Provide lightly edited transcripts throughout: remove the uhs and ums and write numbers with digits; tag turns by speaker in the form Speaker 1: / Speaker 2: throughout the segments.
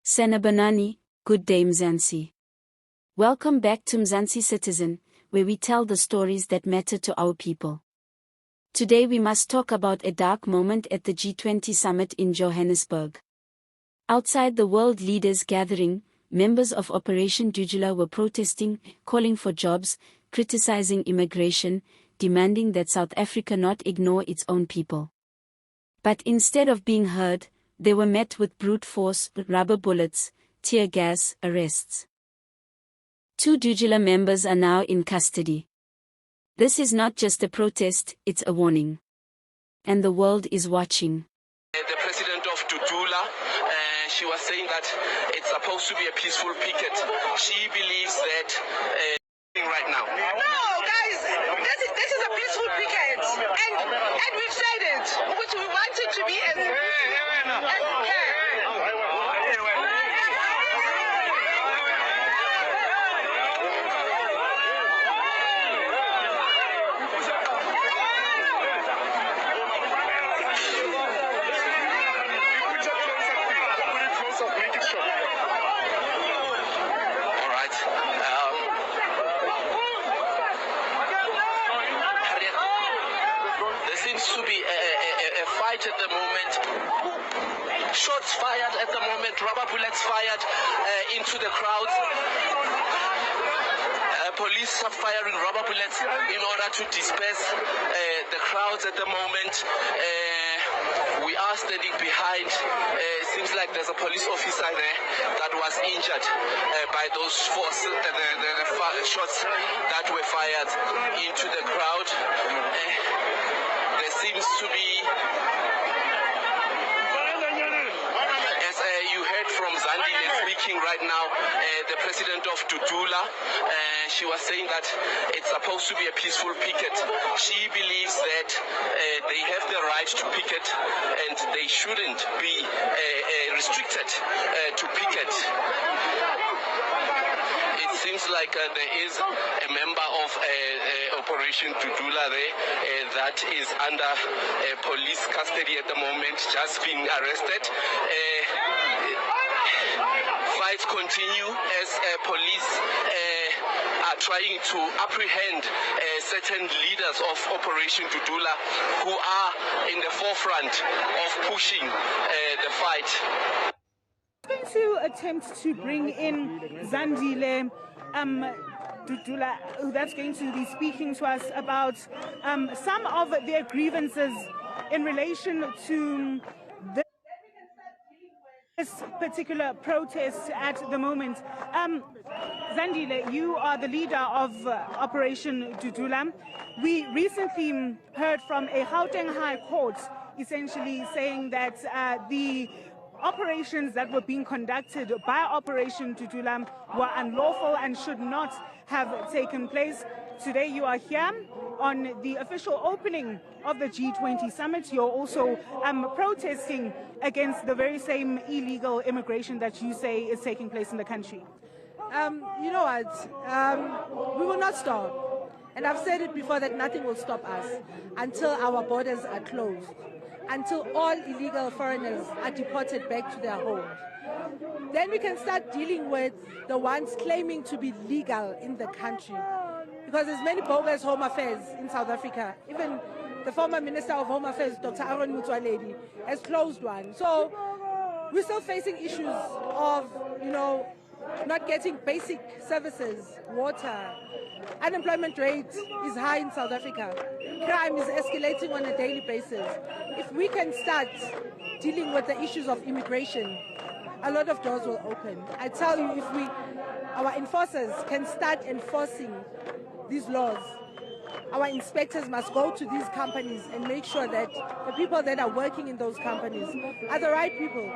Speaker 1: Sanibonani, good day Mzansi. Welcome back to Mzansi Citizen, where we tell the stories that matter to our people. Today we must talk about a dark moment at the G20 Summit in Johannesburg. Outside the world leaders' gathering, members of Operation Dudula were protesting, calling for jobs, criticizing immigration, demanding that South Africa not ignore its own people. But instead of being heard, they were met with brute force, rubber bullets, tear gas, arrests. 2 Dudula members are now in custody. This is not just a protest, it's a warning. And the world is watching.
Speaker 2: The president of Dudula, she was saying that it's supposed to be a peaceful picket. She believes that right now.
Speaker 3: No, guys, this is a peaceful picket, and we've said it, which we want it to be as
Speaker 2: to be a fight at the moment. Shots fired at the moment, rubber bullets fired into the crowd. Police are firing rubber bullets in order to disperse the crowds at the moment. We are standing behind. It seems like there's a police officer there that was injured by those the shots that were fired into the crowd. There seems to be, as you heard from Zandi speaking right now, the president of Dudula, she was saying that it's supposed to be a peaceful picket. She believes that they have the right to picket and they shouldn't be restricted to picket. It seems like there is a member of Operation Dudula there that is under police custody at the moment, just being arrested. Fights continue as police are trying to apprehend certain leaders of Operation Dudula who are in the forefront of pushing the fight.
Speaker 4: I'm going to attempt to bring in Zandile Dudula, that's going to be speaking to us about some of their grievances in relation to this particular protest at the moment. Zandile, you are the leader of Operation Dudula. We recently heard from a Gauteng High Court essentially saying that the operations that were being conducted by Operation Dudula were unlawful and should not have taken place. Today you are here on the official opening of the G20 Summit. You're also protesting against the very same illegal immigration that you say is taking place in the country.
Speaker 5: You know what? We will not stop. And I've said it before that nothing will stop us until our borders are closed, until all illegal foreigners are deported back to their homes. Then we can start dealing with the ones claiming to be legal in the country. Because there's many bogus Home Affairs in South Africa. Even the former Minister of Home Affairs, Dr. Aaron Mutwaledi, has closed one. So we're still facing issues of, not getting basic services, water. Unemployment rate is high in South Africa. Crime is escalating on a daily basis. If we can start dealing with the issues of immigration, a lot of doors will open. I tell you, if our enforcers can start enforcing these laws, our inspectors must go to these companies and make sure that the people that are working in those companies are the right people.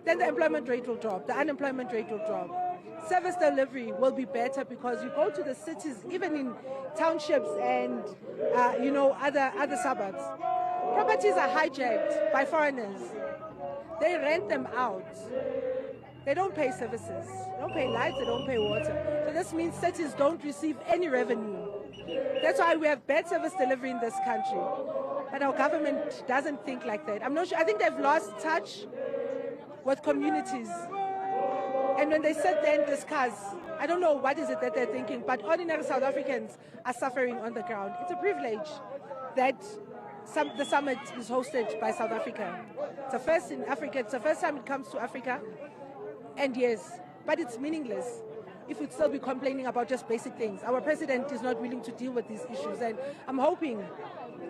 Speaker 5: Then the employment rate will drop, the unemployment rate will drop. Service delivery will be better because you go to the cities, even in townships and other suburbs. Properties are hijacked by foreigners. They rent them out. They don't pay services. They don't pay lights, they don't pay water. So this means cities don't receive any revenue. That's why we have bad service delivery in this country. But our government doesn't think like that. I'm not sure. I think they've lost touch with communities. And when they sit there and discuss, I don't know what is it that they're thinking, but ordinary South Africans are suffering on the ground. It's a privilege that the summit is hosted by South Africa. It's the first in Africa. It's the first time it comes to Africa. And yes, but it's meaningless if we'd still be complaining about just basic things. Our president is not willing to deal with these issues, and I'm hoping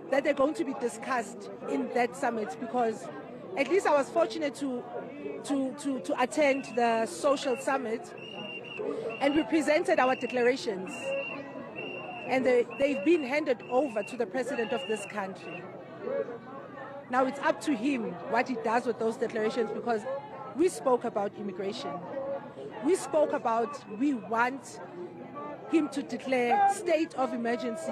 Speaker 5: that they're going to be discussed in that summit, because at least I was fortunate to attend the social summit, and we presented our declarations, and they've been handed over to the president of this country. Now it's up to him what he does with those declarations, because we spoke about immigration. We spoke about we want him to declare state of emergency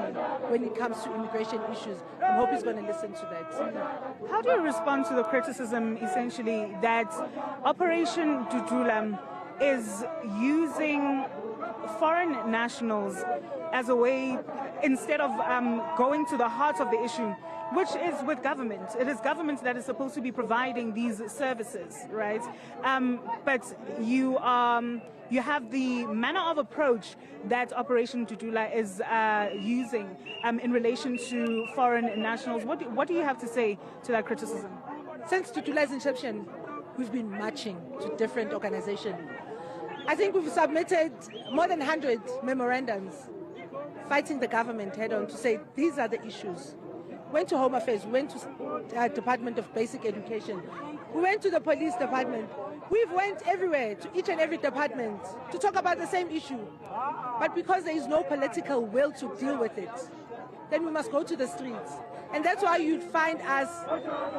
Speaker 5: when it comes to immigration issues. I hope he's going to listen to that.
Speaker 4: How do you respond to the criticism, essentially, that Operation Dudula is using foreign nationals as a way, instead of going to the heart of the issue, which is with government? It is government that is supposed to be providing these services, right? But you have the manner of approach that Operation Dudula is using in relation to foreign nationals. What do you have to say to that criticism?
Speaker 5: Since Dudula's inception, we've been marching to different organizations. I think we've submitted more than 100 memorandums fighting the government head-on to say these are the issues. Went to Home Affairs, went to Department of Basic Education, we went to the police department. We've went everywhere, to each and every department, to talk about the same issue. But because there is no political will to deal with it, then we must go to the streets. And that's why you'd find us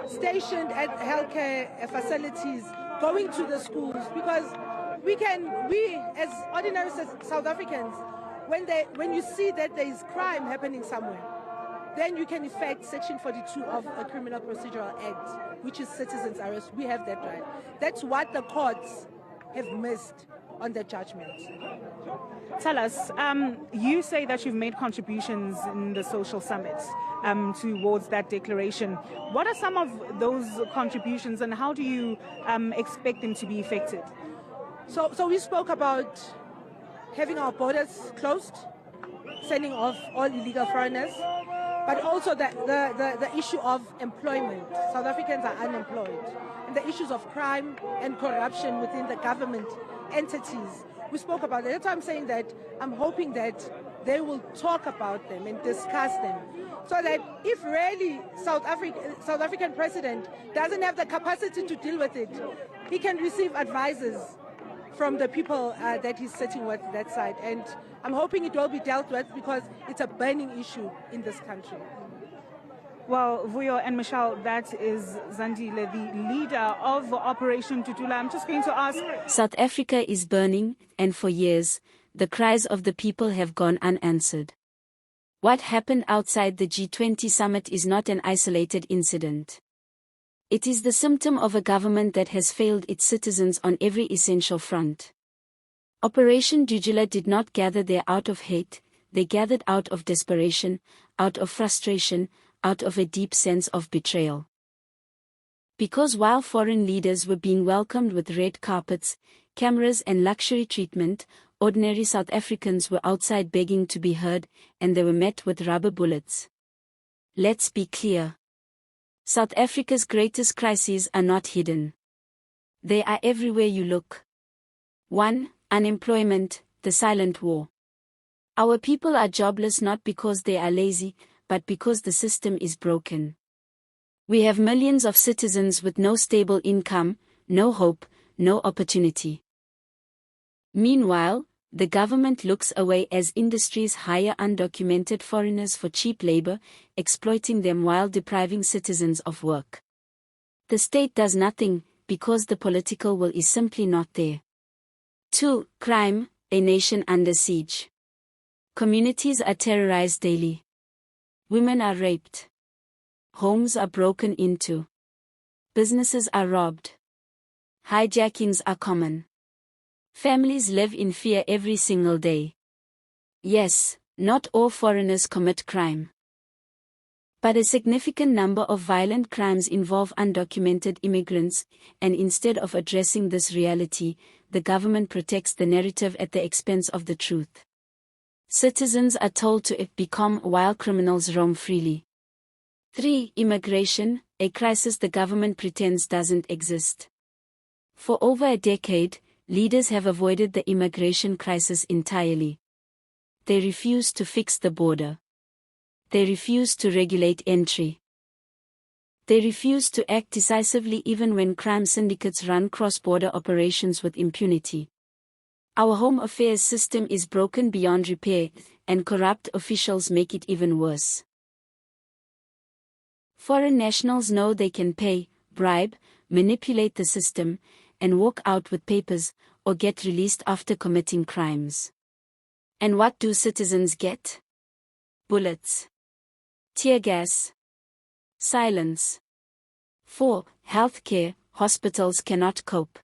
Speaker 5: stationed at healthcare facilities, going to the schools, because we as ordinary South Africans, when you see that there is crime happening somewhere, then you can effect Section 42 of the Criminal Procedural Act, which is citizens' arrest. We have that right. That's what the courts have missed on their judgment.
Speaker 4: Tell us, you say that you've made contributions in the social summit towards that declaration. What are some of those contributions, and how do you expect them to be effected?
Speaker 5: So we spoke about having our borders closed, sending off all illegal foreigners, but also the issue of employment. South Africans are unemployed. And the issues of crime and corruption within the government entities. We spoke about that. That's why I'm saying that I'm hoping that they will talk about them and discuss them, so that if really South African president doesn't have the capacity to deal with it, he can receive advisors from the people that he's sitting with that side. And I'm hoping it will be dealt with, because it's a burning issue in this country.
Speaker 4: Well, Vuyo and Michelle, that is Zandile, the leader of Operation Dudula. I'm just going to ask...
Speaker 1: South Africa is burning, and for years, the cries of the people have gone unanswered. What happened outside the G20 Summit is not an isolated incident. It is the symptom of a government that has failed its citizens on every essential front. Operation Dudula did not gather there out of hate, they gathered out of desperation, out of frustration, out of a deep sense of betrayal. Because while foreign leaders were being welcomed with red carpets, cameras and luxury treatment, ordinary South Africans were outside begging to be heard, and they were met with rubber bullets. Let's be clear. South Africa's greatest crises are not hidden. They are everywhere you look. 1. Unemployment, the silent war. Our people are jobless not because they are lazy, but because the system is broken. We have millions of citizens with no stable income, no hope, no opportunity. Meanwhile, the government looks away as industries hire undocumented foreigners for cheap labor, exploiting them while depriving citizens of work. The state does nothing, because the political will is simply not there. 2. Crime, a nation under siege. Communities are terrorized daily. Women are raped. Homes are broken into. Businesses are robbed. Hijackings are common. Families live in fear every single day. Yes, not all foreigners commit crime. But a significant number of violent crimes involve undocumented immigrants, and instead of addressing this reality, the government protects the narrative at the expense of the truth. Citizens are told to become while criminals roam freely. 3. Immigration, a crisis the government pretends doesn't exist. For over a decade, leaders have avoided the immigration crisis entirely. They refuse to fix the border. They refuse to regulate entry. They refuse to act decisively even when crime syndicates run cross-border operations with impunity. Our home affairs system is broken beyond repair, and corrupt officials make it even worse. Foreign nationals know they can pay, bribe, manipulate the system, and walk out with papers, or get released after committing crimes. And what do citizens get? Bullets. Tear gas. Silence. 4. Healthcare, hospitals cannot cope.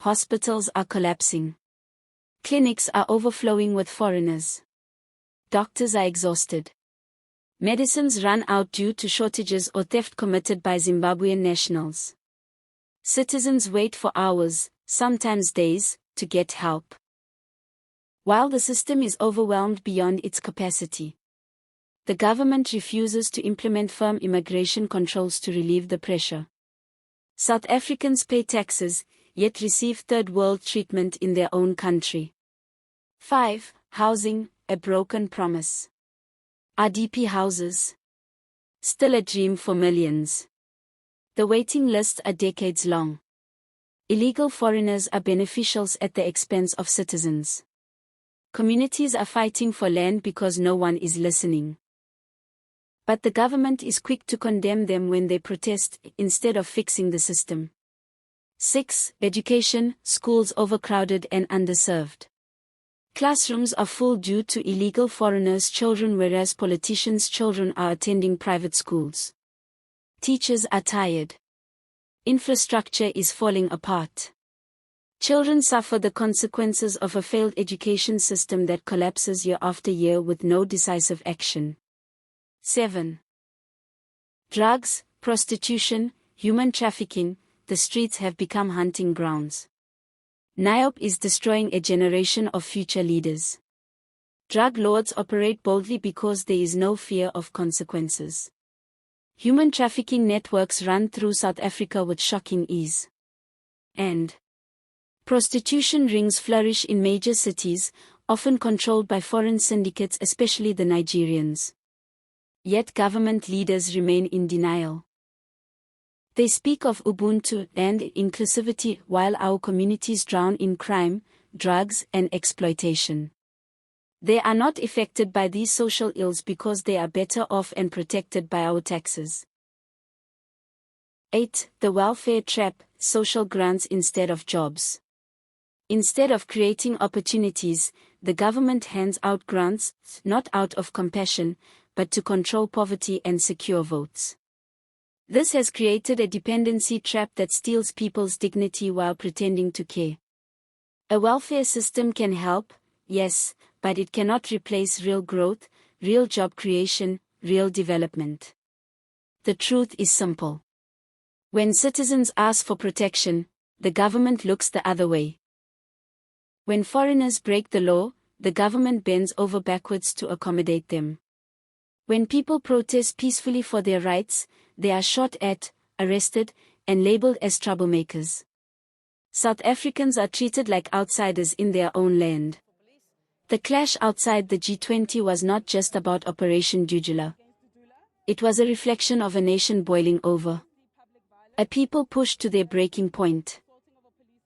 Speaker 1: Hospitals are collapsing. Clinics are overflowing with foreigners. Doctors are exhausted. Medicines run out due to shortages or theft committed by Zimbabwean nationals. Citizens wait for hours, sometimes days, to get help. While the system is overwhelmed beyond its capacity, the government refuses to implement firm immigration controls to relieve the pressure. South Africans pay taxes, yet receive third-world treatment in their own country. 5. Housing, a broken promise. RDP houses. Still a dream for millions. The waiting lists are decades long. Illegal foreigners are beneficiaries at the expense of citizens. Communities are fighting for land because no one is listening. But the government is quick to condemn them when they protest, instead of fixing the system. 6. Education, schools overcrowded and underserved. Classrooms are full due to illegal foreigners' children, whereas politicians' children are attending private schools. Teachers are tired. Infrastructure is falling apart. Children suffer the consequences of a failed education system that collapses year after year with no decisive action. 7. Drugs, prostitution, human trafficking, the streets have become hunting grounds. NIOP is destroying a generation of future leaders. Drug lords operate boldly because there is no fear of consequences. Human trafficking networks run through South Africa with shocking ease. And prostitution rings flourish in major cities, often controlled by foreign syndicates, especially the Nigerians. Yet government leaders remain in denial. They speak of Ubuntu and inclusivity while our communities drown in crime, drugs, and exploitation. They are not affected by these social ills because they are better off and protected by our taxes. 8. The welfare trap, social grants instead of jobs. Instead of creating opportunities, the government hands out grants, not out of compassion, but to control poverty and secure votes. This has created a dependency trap that steals people's dignity while pretending to care. A welfare system can help, yes, but it cannot replace real growth, real job creation, real development. The truth is simple. When citizens ask for protection, the government looks the other way. When foreigners break the law, the government bends over backwards to accommodate them. When people protest peacefully for their rights, they are shot at, arrested, and labeled as troublemakers. South Africans are treated like outsiders in their own land. The clash outside the G20 was not just about Operation Dudula. It was a reflection of a nation boiling over. A people pushed to their breaking point.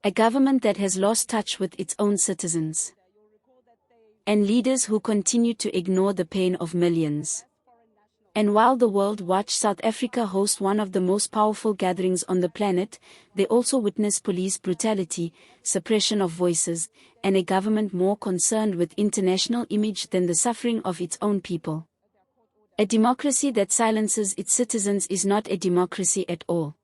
Speaker 1: A government that has lost touch with its own citizens. And leaders who continue to ignore the pain of millions. And while the world watched South Africa host one of the most powerful gatherings on the planet, they also witnessed police brutality, suppression of voices, and a government more concerned with international image than the suffering of its own people. A democracy that silences its citizens is not a democracy at all.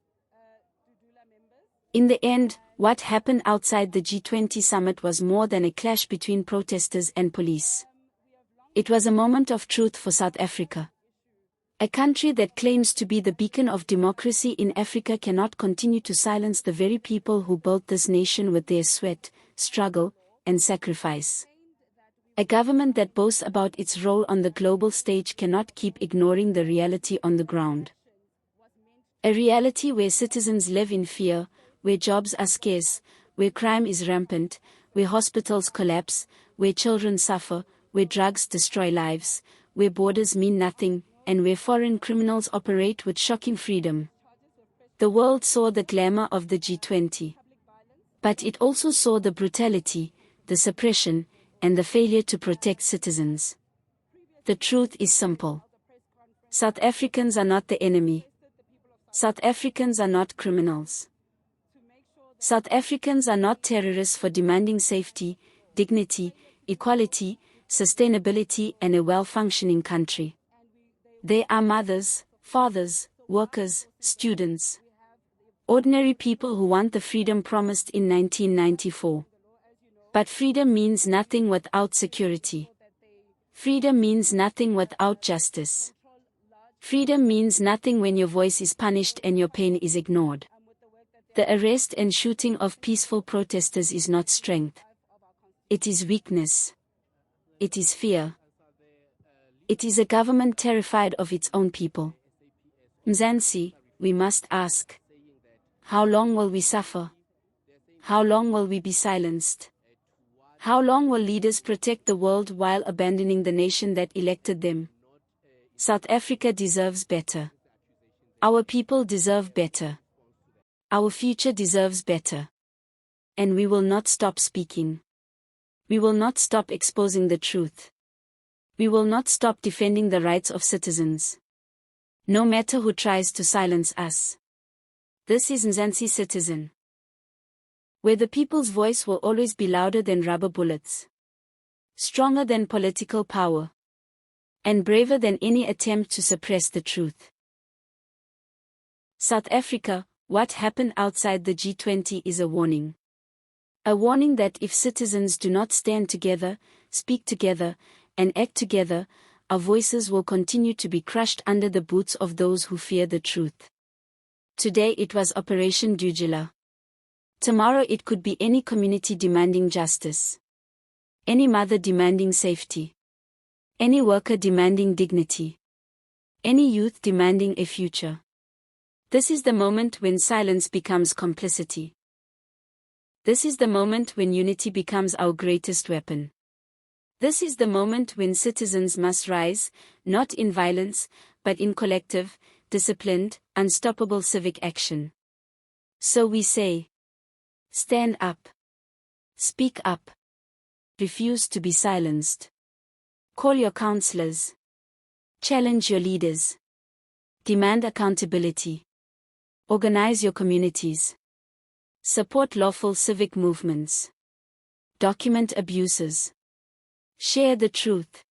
Speaker 1: In the end, what happened outside the G20 summit was more than a clash between protesters and police. It was a moment of truth for South Africa. A country that claims to be the beacon of democracy in Africa cannot continue to silence the very people who built this nation with their sweat, struggle, and sacrifice. A government that boasts about its role on the global stage cannot keep ignoring the reality on the ground. A reality where citizens live in fear, where jobs are scarce, where crime is rampant, where hospitals collapse, where children suffer, where drugs destroy lives, where borders mean nothing, and where foreign criminals operate with shocking freedom. The world saw the glamour of the G20. But it also saw the brutality, the suppression, and the failure to protect citizens. The truth is simple. South Africans are not the enemy. South Africans are not criminals. South Africans are not terrorists for demanding safety, dignity, equality, sustainability, and a well-functioning country. They are mothers, fathers, workers, students. Ordinary people who want the freedom promised in 1994. But freedom means nothing without security. Freedom means nothing without justice. Freedom means nothing when your voice is punished and your pain is ignored. The arrest and shooting of peaceful protesters is not strength. It is weakness. It is fear. It is a government terrified of its own people. Mzansi, we must ask. How long will we suffer? How long will we be silenced? How long will leaders protect the world while abandoning the nation that elected them? South Africa deserves better. Our people deserve better. Our future deserves better. And we will not stop speaking. We will not stop exposing the truth. We will not stop defending the rights of citizens. No matter who tries to silence us. This is Mzansi Citizen, where the people's voice will always be louder than rubber bullets, stronger than political power, and braver than any attempt to suppress the truth. South Africa, what happened outside the G20 is a warning. A warning that if citizens do not stand together, speak together, and act together, our voices will continue to be crushed under the boots of those who fear the truth. Today it was Operation Dudula. Tomorrow it could be any community demanding justice. Any mother demanding safety. Any worker demanding dignity. Any youth demanding a future. This is the moment when silence becomes complicity. This is the moment when unity becomes our greatest weapon. This is the moment when citizens must rise, not in violence, but in collective, disciplined, unstoppable civic action. So we say, stand up. Speak up. Refuse to be silenced. Call your councillors. Challenge your leaders. Demand accountability. Organize your communities. Support lawful civic movements. Document abuses. Share the truth.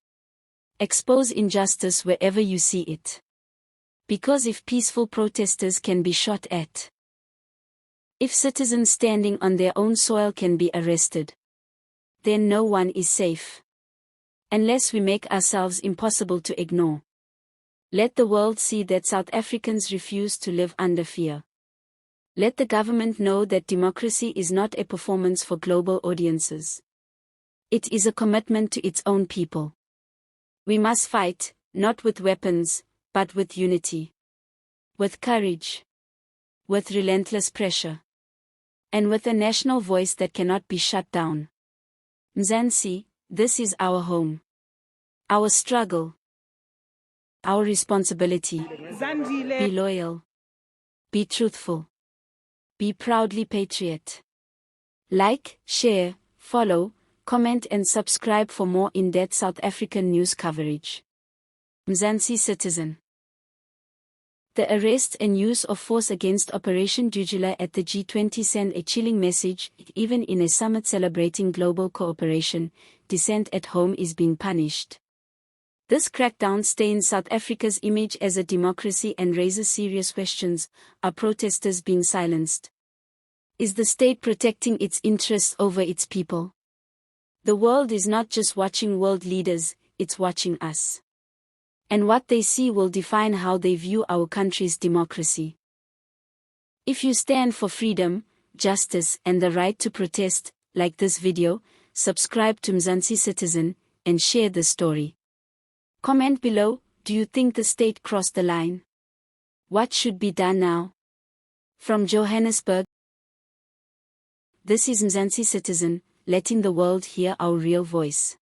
Speaker 1: Expose injustice wherever you see it. Because if peaceful protesters can be shot at, if citizens standing on their own soil can be arrested, then no one is safe. Unless we make ourselves impossible to ignore. Let the world see that South Africans refuse to live under fear. Let the government know that democracy is not a performance for global audiences. It is a commitment to its own people. We must fight, not with weapons, but with unity. With courage. With relentless pressure. And with a national voice that cannot be shut down. Mzansi, this is our home. Our struggle. Our responsibility. Be loyal. Be truthful. Be proudly patriot. Like, share, follow, comment and subscribe for more in-depth South African news coverage. Mzansi Citizen. The arrest and use of force against Operation Dudula at the G20 send a chilling message. Even in a summit celebrating global cooperation, dissent at home is being punished. This crackdown stains South Africa's image as a democracy and raises serious questions. Are protesters being silenced? Is the state protecting its interests over its people? The world is not just watching world leaders, it's watching us. And what they see will define how they view our country's democracy. If you stand for freedom, justice, and the right to protest, like this video, subscribe to Mzansi Citizen, and share the story. Comment below, do you think the state crossed the line? What should be done now? From Johannesburg, this is Mzansi Citizen, letting the world hear our real voice.